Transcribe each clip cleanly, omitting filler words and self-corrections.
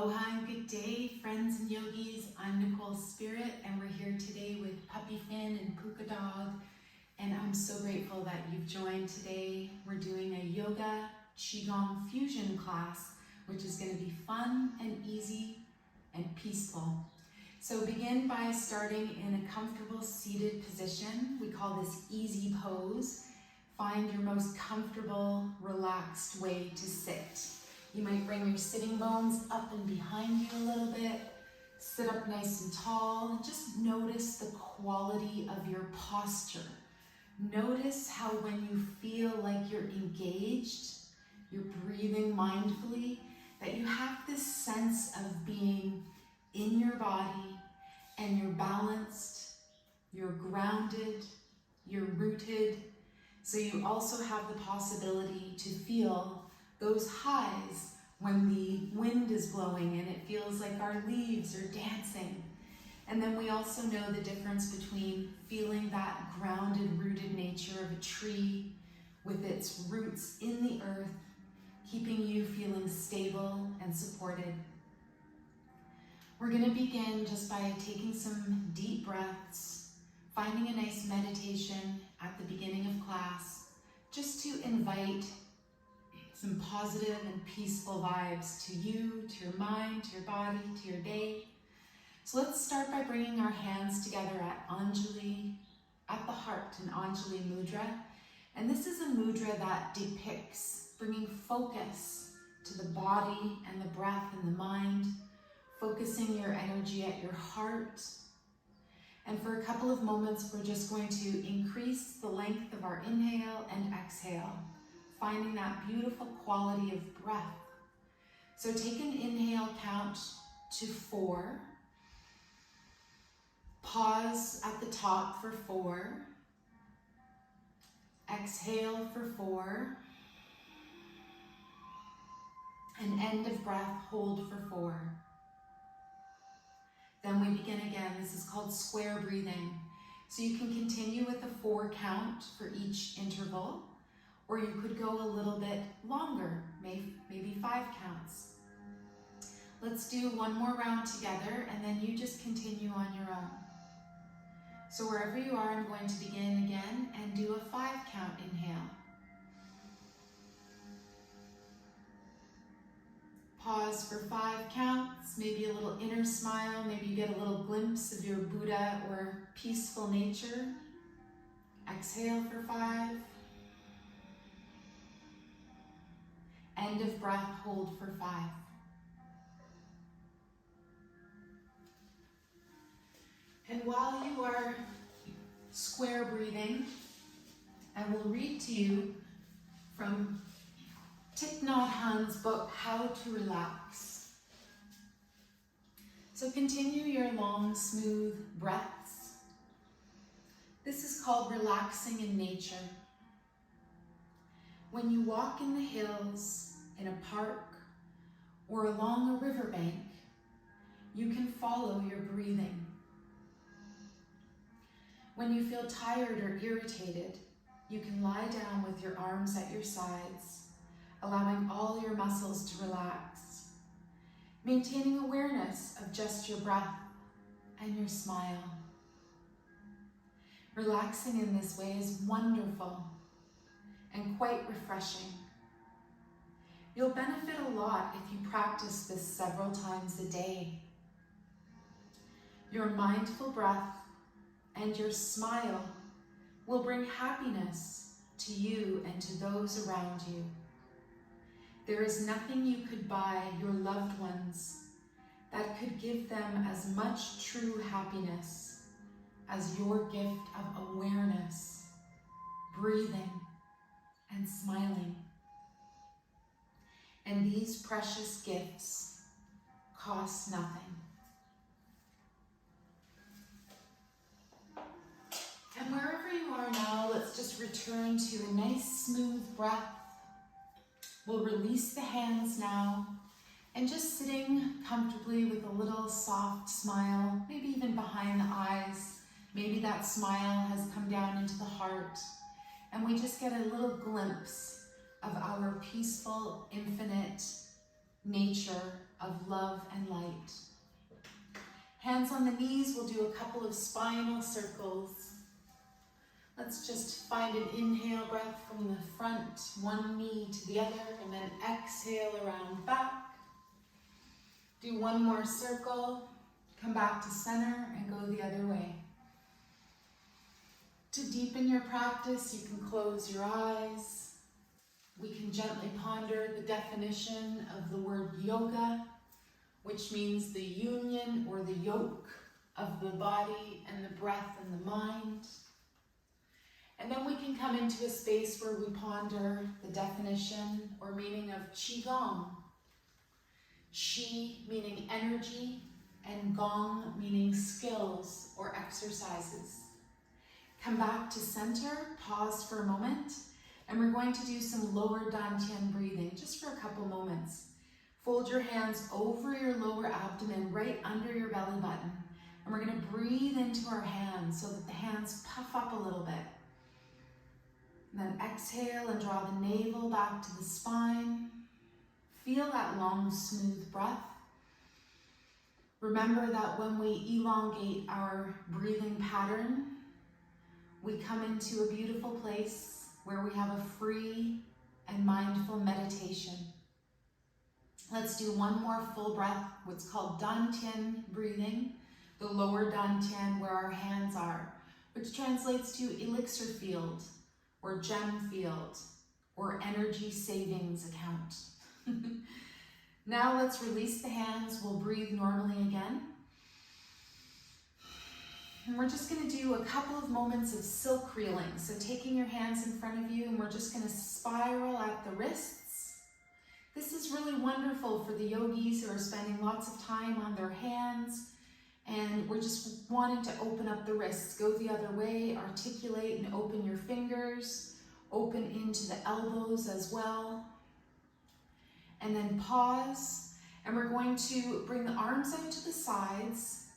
Aloha and good day, friends and yogis. I'm Nicole Spirit, and we're here today with Puppy Finn and Puka Dog. And I'm so grateful that you've joined today. We're doing a Yoga QiGong Fusion class, which is going to be fun and easy and peaceful. So begin by starting in a comfortable seated position. We call this easy pose. Find your most comfortable, relaxed way to sit. You might bring your sitting bones up and behind you a little bit. Sit up nice and tall and just notice the quality of your posture. Notice how when you feel like you're engaged, you're breathing mindfully, that you have this sense of being in your body and you're balanced, you're grounded, you're rooted. So you also have the possibility to feel those highs when the wind is blowing and it feels like our leaves are dancing. And then we also know the difference between feeling that grounded, rooted nature of a tree with its roots in the earth, keeping you feeling stable and supported. We're going to begin just by taking some deep breaths, finding a nice meditation at the beginning of class, just to invite some positive and peaceful vibes to you, to your mind, to your body, to your day. So let's start by bringing our hands together at Anjali, at the heart, in Anjali Mudra. And this is a mudra that depicts bringing focus to the body and the breath and the mind, focusing your energy at your heart. And for a couple of moments, we're just going to increase the length of our inhale and exhale, finding that beautiful quality of breath. So take an inhale count to 4. Pause at the top for 4. Exhale for 4. And end of breath, hold for 4. Then we begin again. This is called square breathing. So you can continue with a 4 count for each interval, or you could go a little bit longer, maybe 5 counts. Let's do one more round together, and then you just continue on your own. So wherever you are, I'm going to begin again and do a 5 count inhale. Pause for 5 counts, maybe a little inner smile, maybe you get a little glimpse of your Buddha or peaceful nature. Exhale for 5. End of breath, hold for 5. And while you are square breathing, I will read to you from Thich Nhat Hanh's book, How to Relax. So continue your long, smooth breaths. This is called relaxing in nature. When you walk in the hills, in a park, or along a riverbank, you can follow your breathing. When you feel tired or irritated, you can lie down with your arms at your sides, allowing all your muscles to relax, maintaining awareness of just your breath and your smile. Relaxing in this way is wonderful and quite refreshing. You'll benefit a lot if you practice this several times a day. Your mindful breath and your smile will bring happiness to you and to those around you. There is nothing you could buy your loved ones that could give them as much true happiness as your gift of awareness, breathing, and smiling. And these precious gifts cost nothing. And wherever you are now, let's just return to a nice smooth breath. We'll release the hands now, and just sitting comfortably with a little soft smile, maybe even behind the eyes. Maybe that smile has come down into the heart, and we just get a little glimpse of our peaceful, infinite nature of love and light. Hands on the knees, we'll do a couple of spinal circles. Let's just find an inhale breath from the front, one knee to the other, and then exhale around back. Do one more circle, come back to center, and go the other way. To deepen your practice, you can close your eyes. We can gently ponder the definition of the word yoga, which means the union or the yoke of the body and the breath and the mind. And then we can come into a space where we ponder the definition or meaning of QiGong. Qi meaning energy and Gong meaning skills or exercises. Come back to center, pause for a moment, and we're going to do some lower dantian breathing just for a couple moments. Fold your hands over your lower abdomen, right under your belly button. And we're going to breathe into our hands so that the hands puff up a little bit. And then exhale and draw the navel back to the spine. Feel that long, smooth breath. Remember that when we elongate our breathing pattern, we come into a beautiful place where we have a free and mindful meditation. Let's do one more full breath, what's called dantian breathing, the lower dantian where our hands are, which translates to elixir field, or gem field, or energy savings account. Now let's release the hands. We'll breathe normally again. And we're just going to do a couple of moments of silk reeling. So taking your hands in front of you, and we're just going to spiral at the wrists. This is really wonderful for the yogis who are spending lots of time on their hands, and we're just wanting to open up the wrists. Go the other way, articulate and open your fingers, open into the elbows as well. And then pause, and we're going to bring the arms out to the sides,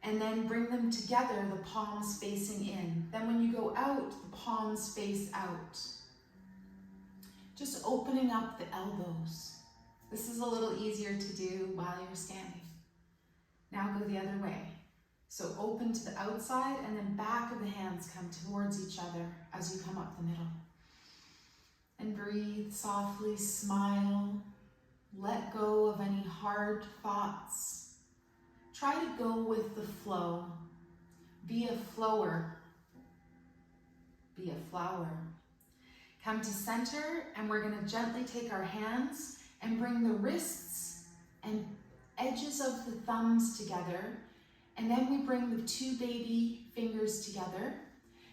and then bring them together, the palms facing in. Then when you go out, the palms face out. Just opening up the elbows. This is a little easier to do while you're standing. Now go the other way. So open to the outside, and then back of the hands come towards each other as you come up the middle. And breathe softly, smile. Let go of any hard thoughts. Try to go with the flow. Be a flower. Be a flower. Come to center, and we're going to gently take our hands and bring the wrists and edges of the thumbs together. And then we bring the two baby fingers together,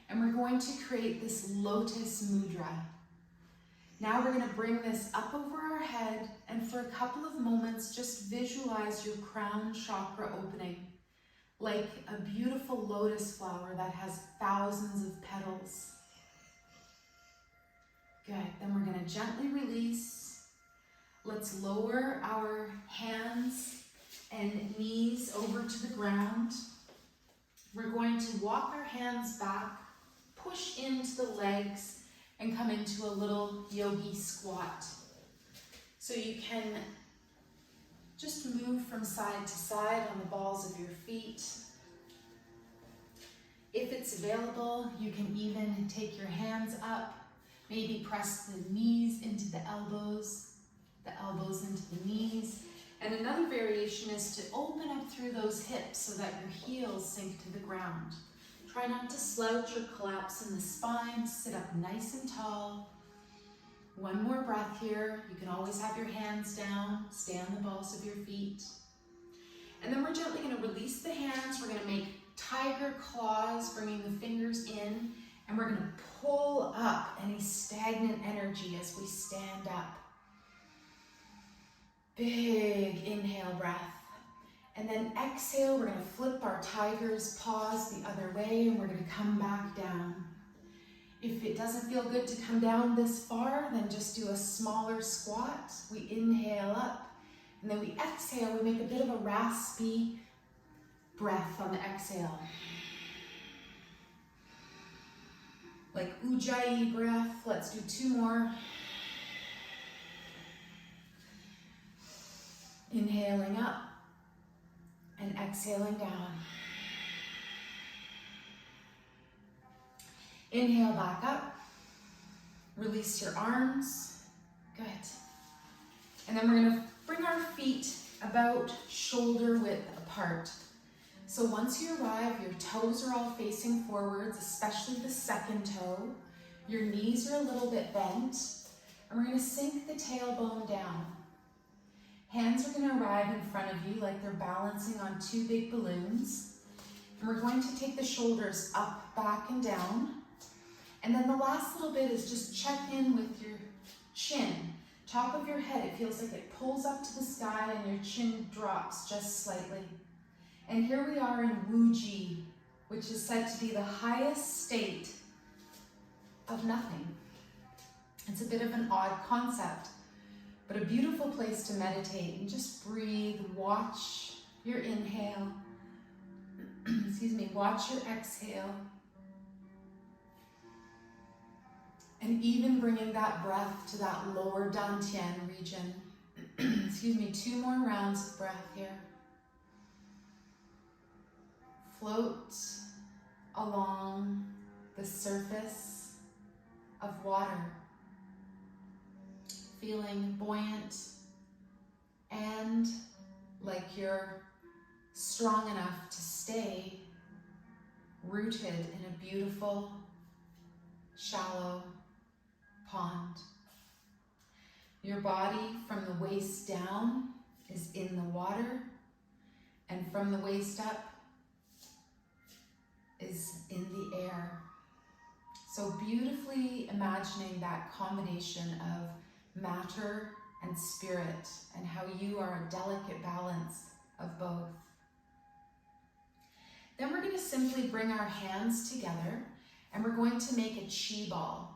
and we're going to create this lotus mudra. Now we're going to bring this up over our head, and for a couple of moments, just visualize your crown chakra opening, like a beautiful lotus flower that has thousands of petals. Good, then we're going to gently release. Let's lower our hands and knees over to the ground. We're going to walk our hands back, push into the legs, and come into a little yogi squat. So you can just move from side to side on the balls of your feet. If it's available, you can even take your hands up, maybe press the knees into the elbows into the knees. And another variation is to open up through those hips so that your heels sink to the ground. Try not to slouch or collapse in the spine. Sit up nice and tall. One more breath here. You can always have your hands down. Stay on the balls of your feet. And then we're gently going to release the hands. We're going to make tiger claws, bringing the fingers in. And we're going to pull up any stagnant energy as we stand up. Big inhale breath. And then exhale, we're going to flip our tiger's paws the other way, and we're going to come back down. If it doesn't feel good to come down this far, then just do a smaller squat. We inhale up, and then we exhale. We make a bit of a raspy breath on the exhale. Like Ujjayi breath. Let's do two more. Inhaling up and exhaling down. Inhale back up. Release your arms. Good. And then we're going to bring our feet about shoulder width apart. So once you arrive, your toes are all facing forwards, especially the second toe. Your knees are a little bit bent. And we're going to sink the tailbone down. Hands are going to arrive in front of you like they're balancing on two big balloons. And we're going to take the shoulders up, back, and down. And then the last little bit is just check in with your chin. Top of your head, it feels like it pulls up to the sky and your chin drops just slightly. And here we are in Wu-Ji, which is said to be the highest state of nothing. It's a bit of an odd concept, but a beautiful place to meditate and just breathe. Watch your inhale. Excuse me, watch your exhale. And even bringing that breath to that lower dantian region. Excuse me, 2 more rounds of breath here. Float along the surface of water, feeling buoyant and like you're strong enough to stay rooted in a beautiful, shallow pond. Your body from the waist down is in the water, and from the waist up is in the air. So beautifully imagining that combination of matter and spirit, and how you are a delicate balance of both. Then we're going to simply bring our hands together, and we're going to make a chi ball.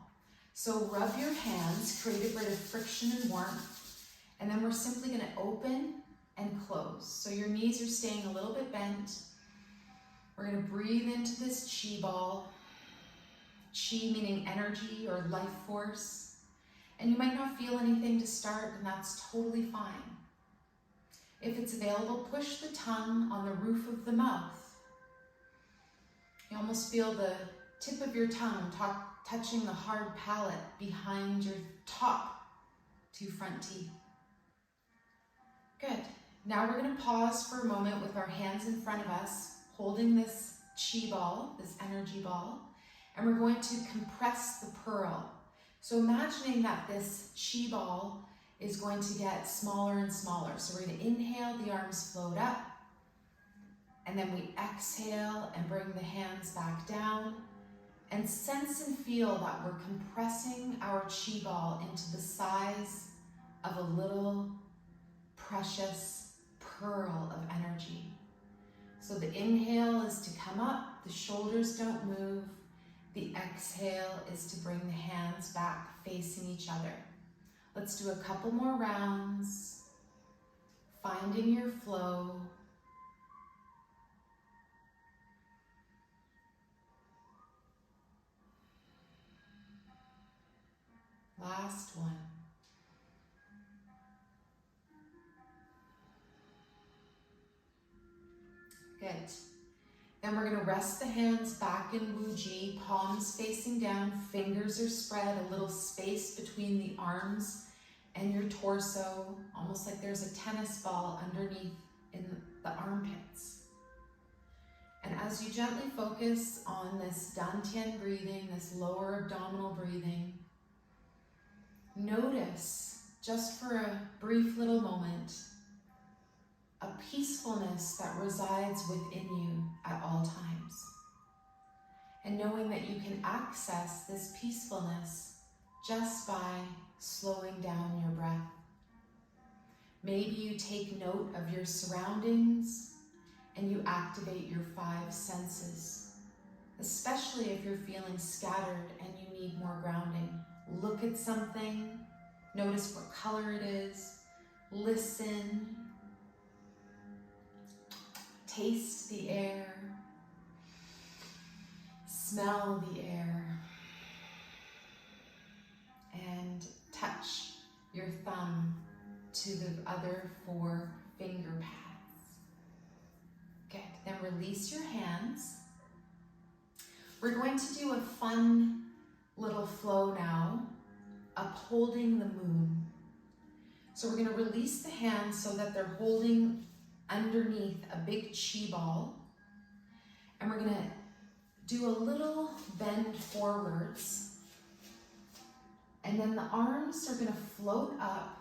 So rub your hands, create a bit of friction and warmth, and then we're simply going to open and close. So your knees are staying a little bit bent. We're going to breathe into this chi ball. Chi meaning energy or life force. And you might not feel anything to start, and that's totally fine. If it's available, push the tongue on the roof of the mouth. You almost feel the tip of your tongue touching the hard palate behind your top 2 front teeth. Good. Now we're going to pause for a moment with our hands in front of us, holding this chi ball, this energy ball, and we're going to compress the pearl. So imagining that this chi ball is going to get smaller and smaller. So we're going to inhale, the arms float up, and then we exhale and bring the hands back down, and sense and feel that we're compressing our chi ball into the size of a little precious pearl of energy. So the inhale is to come up, the shoulders don't move. The exhale is to bring the hands back facing each other. Let's do a couple more rounds, finding your flow. Last one. Good. Then we're going to rest the hands back in Wu-Ji, palms facing down, fingers are spread, a little space between the arms and your torso, almost like there's a tennis ball underneath in the armpits. And as you gently focus on this dantian breathing, this lower abdominal breathing, notice, just for a brief little moment, a peacefulness that resides within you at all times. And knowing that you can access this peacefulness just by slowing down your breath. Maybe you take note of your surroundings and you activate your 5 senses, especially if you're feeling scattered and you need more grounding. Look at something, notice what color it is, listen, taste the air, smell the air, and touch your thumb to the other 4 finger pads. Good, then release your hands. We're going to do a fun little flow now, upholding the moon. So we're going to release the hands so that they're holding underneath a big chi ball. And we're going to do a little bend forwards. And then the arms are going to float up.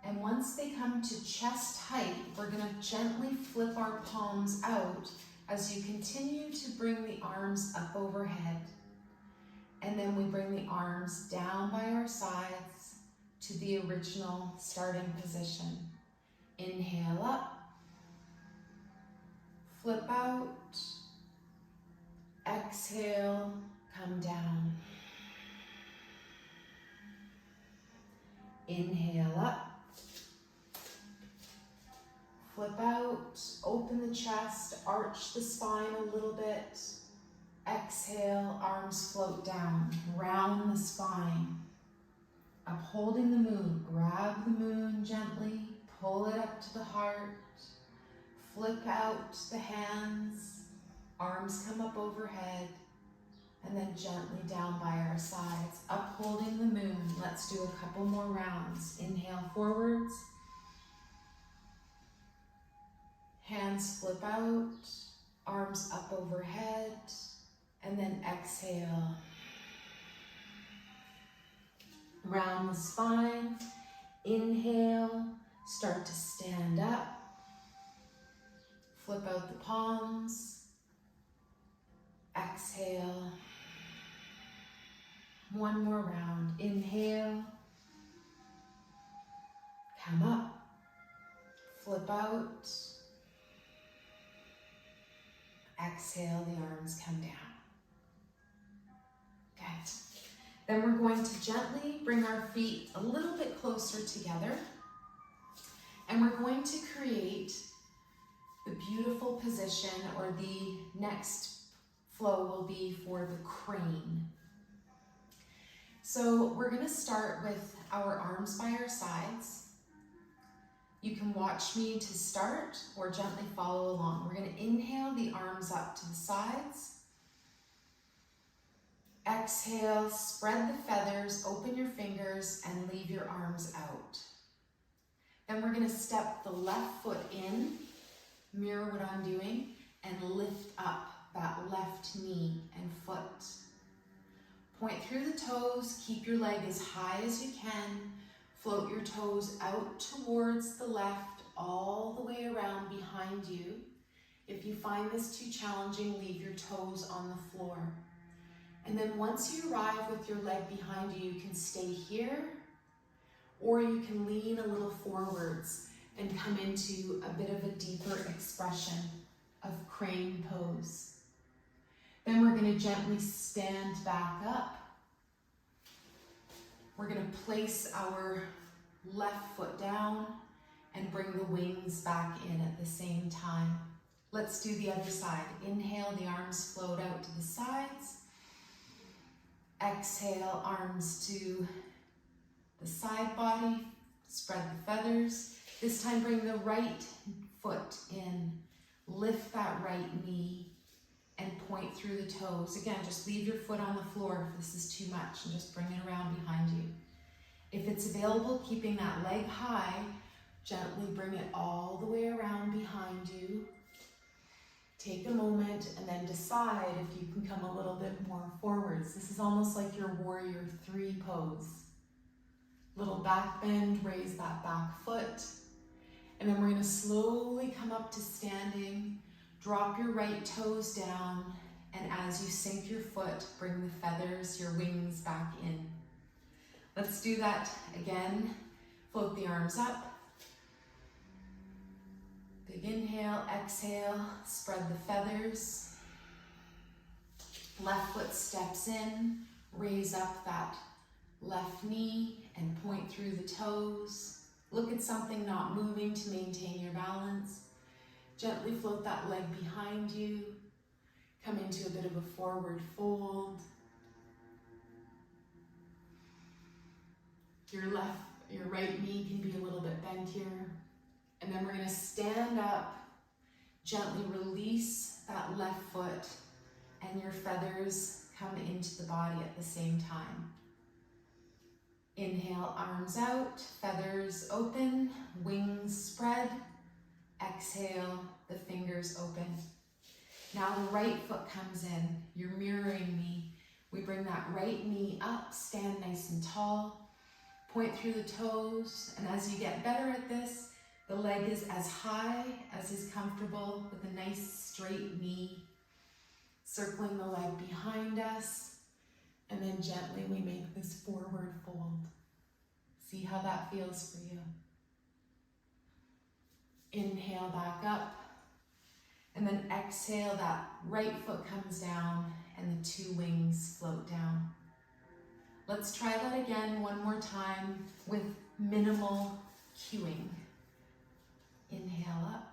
And once they come to chest height, we're going to gently flip our palms out as you continue to bring the arms up overhead. And then we bring the arms down by our sides to the original starting position. Inhale up, flip out, exhale, come down. Inhale up, flip out, open the chest, arch the spine a little bit. Exhale, arms float down, round the spine. Upholding the moon, grab the moon gently, pull it up to the heart, flip out the hands, arms come up overhead, and then gently down by our sides, upholding the moon. Let's do a couple more rounds. Inhale forwards, hands flip out, arms up overhead, and then exhale. Round the spine, inhale, start to stand up, flip out the palms, exhale. One more round, inhale, come up, flip out, exhale, the arms come down. Good. Then we're going to gently bring our feet a little bit closer together, and we're going to create the beautiful position, or the next flow will be for the crane. So we're going to start with our arms by our sides. You can watch me to start or gently follow along. We're going to inhale the arms up to the sides. Exhale, spread the feathers, open your fingers, and leave your arms out. Then we're going to step the left foot in, mirror what I'm doing, and lift up that left knee and foot. Point through the toes, keep your leg as high as you can. Float your toes out towards the left, all the way around behind you. If you find this too challenging, leave your toes on the floor. And then once you arrive with your leg behind you, you can stay here, or you can lean a little forwards and come into a bit of a deeper expression of crane pose. Then we're going to gently stand back up. We're going to place our left foot down and bring the wings back in at the same time. Let's do the other side. Inhale, the arms float out to the sides. Exhale, arms to the side body, spread the feathers. This time bring the right foot in, lift that right knee, and point through the toes. Again, just leave your foot on the floor if this is too much, and just bring it around behind you. If it's available, keeping that leg high, gently bring it all the way around behind you. Take a moment and then decide if you can come a little bit more forwards. This is almost like your warrior 3 pose. Little back bend, raise that back foot. And then we're going to slowly come up to standing. Drop your right toes down. And as you sink your foot, bring the feathers, your wings back in. Let's do that again. Float the arms up. Big inhale, exhale, spread the feathers. Left foot steps in, raise up that left knee and point through the toes. Look at something not moving to maintain your balance. Gently float that leg behind you. Come into a bit of a forward fold. Your right knee can be a little bit bent here. And then we're gonna stand up, gently release that left foot, and your feathers come into the body at the same time. Inhale, arms out, feathers open, wings spread. Exhale, the fingers open. Now the right foot comes in. You're mirroring me. We bring that right knee up, stand nice and tall, point through the toes, and as you get better at this, the leg is as high as is comfortable with a nice straight knee, circling the leg behind us, and then gently we make this forward fold. See how that feels for you. Inhale back up, and then exhale, that right foot comes down and the two wings float down. Let's try that again one more time with minimal cueing. Inhale up.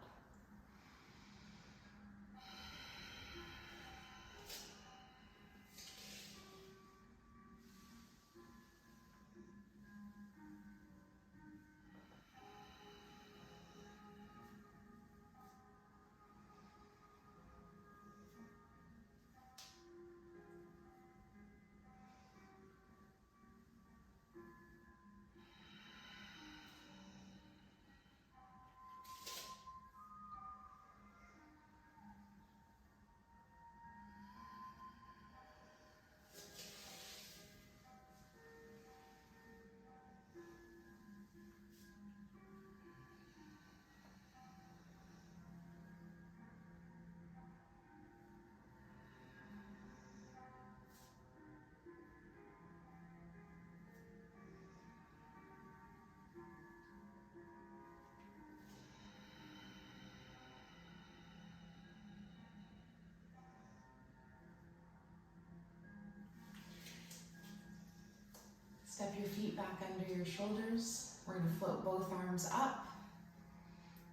Step your feet back under your shoulders. We're going to float both arms up.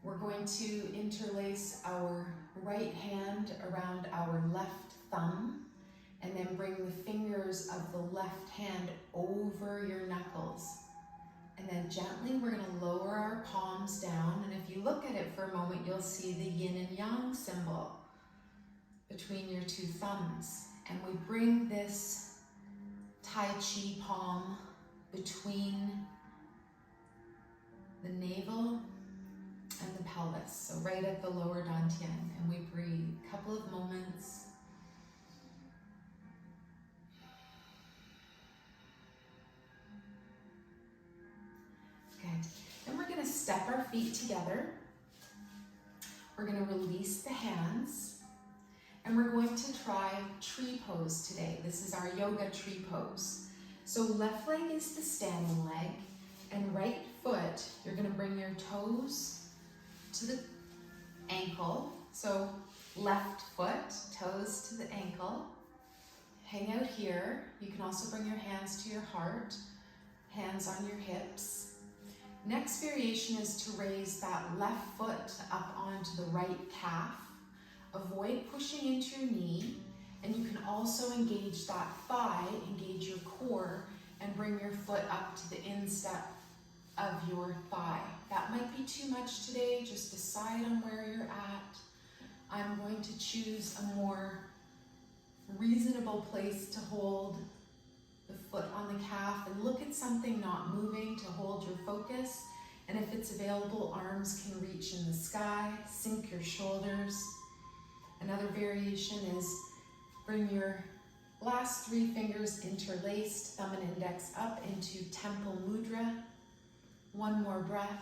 We're going to interlace our right hand around our left thumb and then bring the fingers of the left hand over your knuckles. And then gently we're going to lower our palms down. And if you look at it for a moment, you'll see the yin and yang symbol between your two thumbs. And we bring this Tai Chi palm between the navel and the pelvis, so right at the lower dantian, and we breathe a couple of moments. Good. Then we're going to step our feet together. We're going to release the hands, and we're going to try tree pose today. This is our yoga tree pose. So left leg is the standing leg, and right foot, you're going to bring your toes to the ankle. So left foot, toes to the ankle. Hang out here. You can also bring your hands to your heart, hands on your hips. Next variation is to raise that left foot up onto the right calf. Avoid pushing into your knee. And you can also engage that thigh, engage your core, and bring your foot up to the instep of your thigh. That might be too much today, just decide on where you're at. I'm going to choose a more reasonable place to hold the foot on the calf and look at something not moving to hold your focus. And if it's available, arms can reach in the sky, sink your shoulders. Another variation is bring your last three fingers interlaced, thumb and index up into temple mudra. One more breath.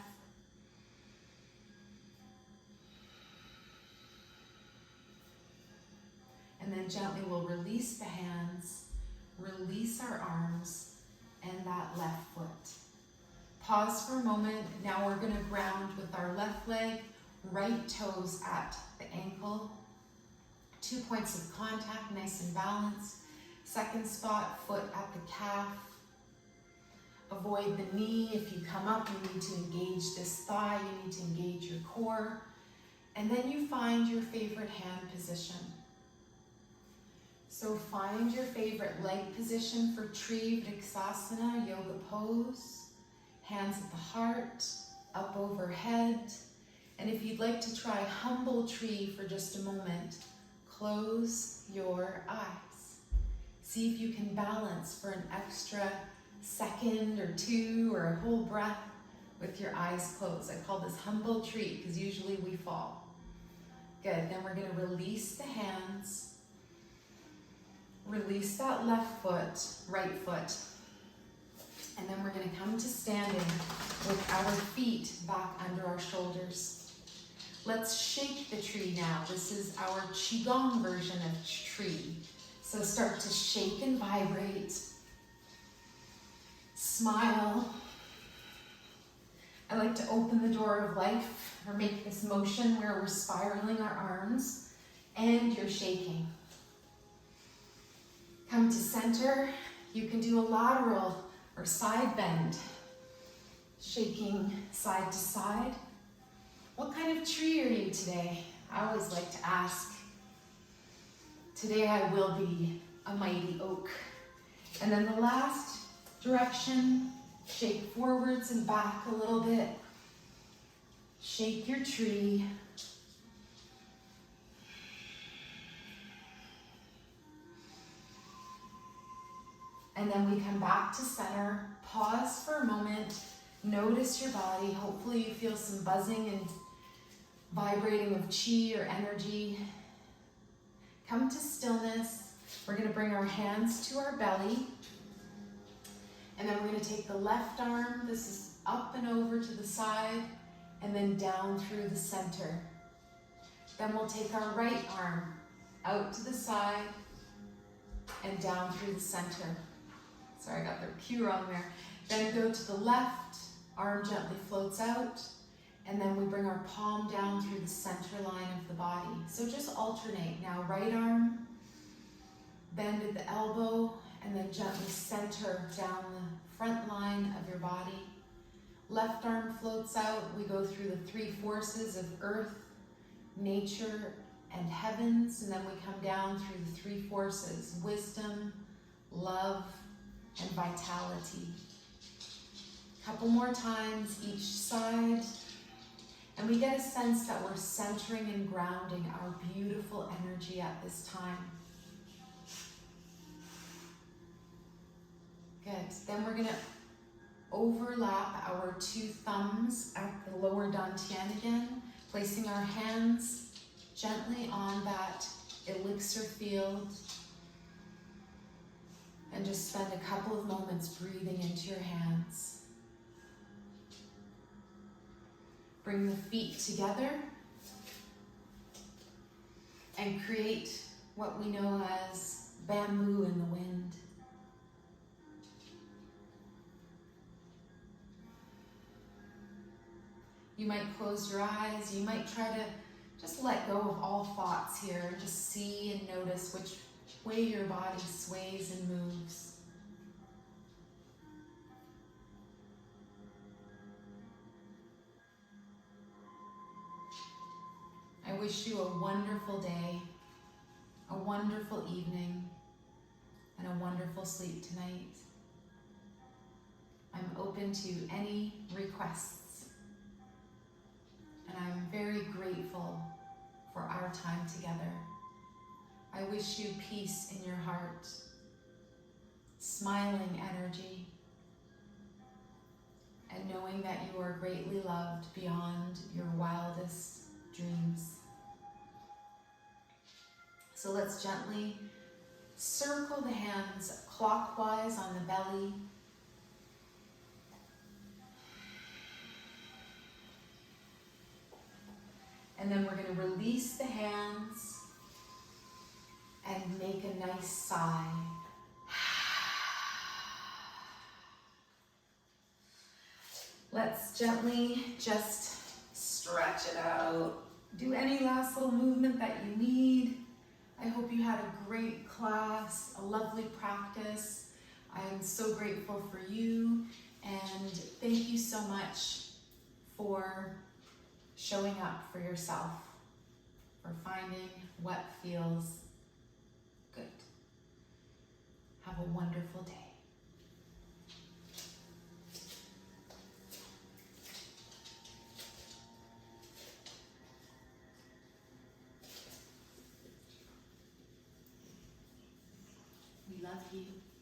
And then gently we'll release the hands, release our arms, and that left foot. Pause for a moment. Now we're going to ground with our left leg, right toes at the ankle. 2 points of contact, nice and balanced. Second spot, foot at the calf. Avoid the knee. If you come up, you need to engage this thigh, you need to engage your core. And then you find your favorite hand position. So find your favorite leg position for Tree Vrksasana, yoga pose. hands at the heart, up overhead. And if you'd like to try humble tree for just a moment, close your eyes. See if you can balance for an extra second or two or a whole breath with your eyes closed. I call this humble tree because usually we fall. Good, then we're gonna release the hands. Release that left foot, right foot. And then we're gonna come to standing with our feet back under our shoulders. Let's shake the tree now. This is our QiGong version of tree. So start to shake and vibrate. Smile. I like to open the door of life or make this motion where we're spiraling our arms and you're shaking. Come to center. You can do a lateral or side bend. Shaking side to side. What kind of tree are you today? I always like to ask. Today I will be a mighty oak. And then the last direction, shake forwards and back a little bit. Shake your tree. And then we come back to center. Pause for a moment. Notice your body. Hopefully you feel some buzzing and vibrating of chi or energy. Come to stillness. We're going to bring our hands to our belly. And then we're going to take the left arm. This is up and over to the side and then down through the center. Then we'll take our right arm out to the side and down through the center. Sorry, I got the Q wrong there. Then go to the left, arm gently floats out, and then we bring our palm down through the center line of the body. So just alternate. Now right arm, bend at the elbow, and then gently center down the front line of your body. Left arm floats out. We go through the three forces of earth, nature, and heavens, and then we come down through the three forces, wisdom, love, and vitality. A couple more times each side. And we get a sense that we're centering and grounding our beautiful energy at this time. Good. Then we're going to overlap our two thumbs at the lower dantian again, placing our hands gently on that elixir field. And just spend a couple of moments breathing into your hands. Bring the feet together and create what we know as bamboo in the wind. You might close your eyes. You might try to just let go of all thoughts here and just see and notice which way your body sways and moves. I wish you a wonderful day, a wonderful evening, and a wonderful sleep tonight. I'm open to any requests, and I'm very grateful for our time together. I wish you peace in your heart, smiling energy, and knowing that you are greatly loved beyond your wildest dreams. So let's gently circle the hands clockwise on the belly. And then we're going to release the hands and make a nice sigh. Let's gently just stretch it out. Do any last little movement that you need. I hope you had a great class, a lovely practice. I am so grateful for you, and thank you so much for showing up for yourself, for finding what feels good. Have a wonderful day. We love you.